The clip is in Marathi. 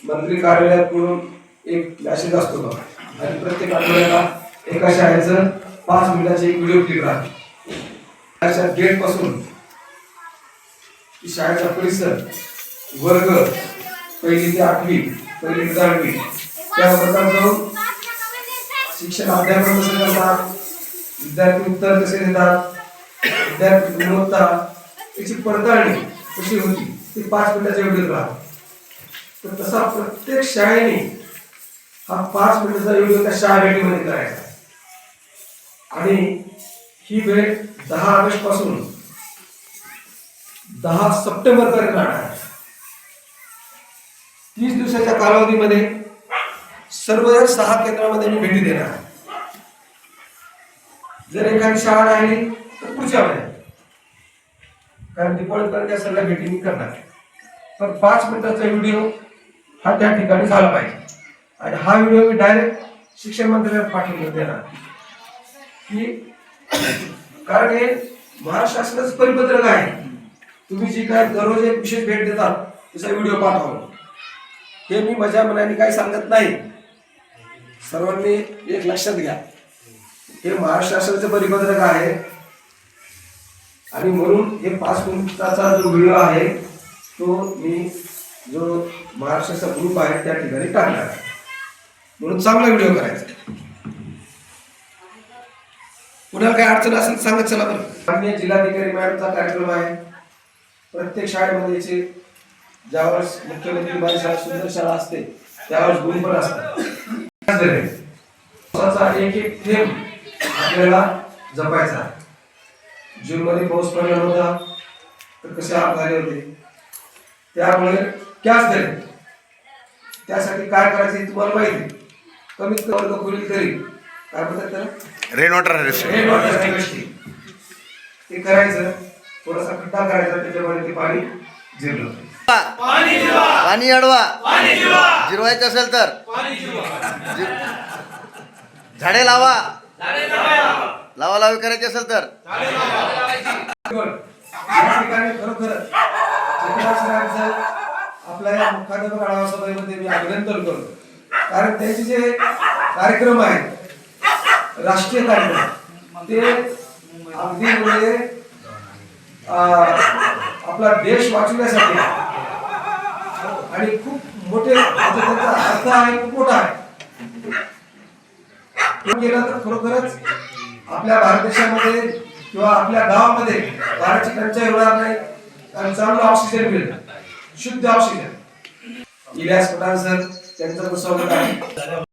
मंत्री कार्यालयाकडून एक मॅसेज असतो बघा, आणि प्रत्येक आठवड्याला एका शाळेचं 5 मिनिटाची एक व्हिडिओ क्लिप राहते. अशा गेट पासून शाळेचा परिसर, वर्ग, 1ली ते 8वी, 1ली ते 10वी त्या वर्गात जाऊन शिक्षण अध्यापन कसे करतात, विद्यार्थी उत्तर कसे देतात, विद्यार्थी गुणवत्ता याची पडताळणी कशी होती ती 5 मिनिटाच्या व्हिडिओ राहतो. तर तसा प्रत्येक शाळेने हा 5 मिनिटाचा व्हिडिओ त्या शाळा भेटीमध्ये करायचा. आणि ही भेट 10 ऑगस्ट पासून 10 सप्टेंबर पर्यंत राहणार आहे. 30 दिवसाच्या कालावधीमध्ये सर्व 6 केंद्रामध्ये मी भेटी देणार. जर एखादी शाळा राहिली तर पुढच्या वेळेला, कारण दिवाळीपर्यंत त्या सगळ्या भेटी मी करणार. तर 5 मिनिटाचा व्हिडिओ हा त्या ठिकाणी झाला पाहिजे. आणि हा व्हिडिओ मी डायरेक्ट शिक्षण मंत्र्याला पाठवून देणार, की कारण हे महाराष्ट्र शासनाचं परिपत्रक आहे. तुम्ही जी काय दररोज एक विशेष भेट देतात त्याचा व्हिडिओ पाठवा. हे मी माझ्या मनाने काही सांगत नाही. सर्वांनी एक लक्षात घ्या, हे महाराष्ट्र शासनाचं परिपत्रक आहे. आणि म्हणून हे 5 मिनिटाचा जो व्हिडिओ आहे तो मी जो महाराष्ट्राचा ग्रुप आहे त्या ठिकाणी टाकणार आहे. म्हणून चांगला व्हिडिओ करायचा. कुणाला काही अडचण असेल सांगत चला बरं. माननीय जिल्हाधिकारी मॅडमचा कार्यक्रम आहे. प्रत्येक शाळेमध्ये ज्यावेळेस मुख्यमंत्री माझी शाळा सुंदर शाळा असते त्यावेळेस गुण पण असतात. पावसाचा एक एक थेंब आपल्याला जपायचा. जून मध्ये पाऊस पडला नव्हता तर कसे हाल झाले होते. त्यामुळे कॅच झाले. त्यासाठी काय करायचं हे तुम्हाला माहिती आहे. कमीत कमी वर्ग खोलील तरी काय म्हणतात त्याला, रेन वॉटर हार्वेस्टिंग ते करायचं. थोडासा खड्डा करायचा, त्याच्यामध्ये ते पाणी जिरलं. पाणी अडवा, जिरवायचं असेल तर झाडे लावा, लावालावी करायची असेल तर या ठिकाणी खरोखरच आपल्या या मुख्याध्यापक आढावा सभेमध्ये मी अभिनंदन करतो. कारण त्यांचे जे कार्यक्रम आहेत, राष्ट्रीय कार्यक्रम, ते अगदी म्हणजे आपला देश वाचवण्यासाठी आणि खूप मोठे त्याचा अर्थ आहे, खूप मोठा आहे. केलं तर खरोखरच आपल्या भारत देशामध्ये किंवा आपल्या गावामध्ये पाण्याची टंचाई होणार नाही. आणि चांगलं ऑक्सिजन मिळेल, शुद्ध ऑक्सिजन. इलियास पठाण सर त्यांचं स्वागत आहे.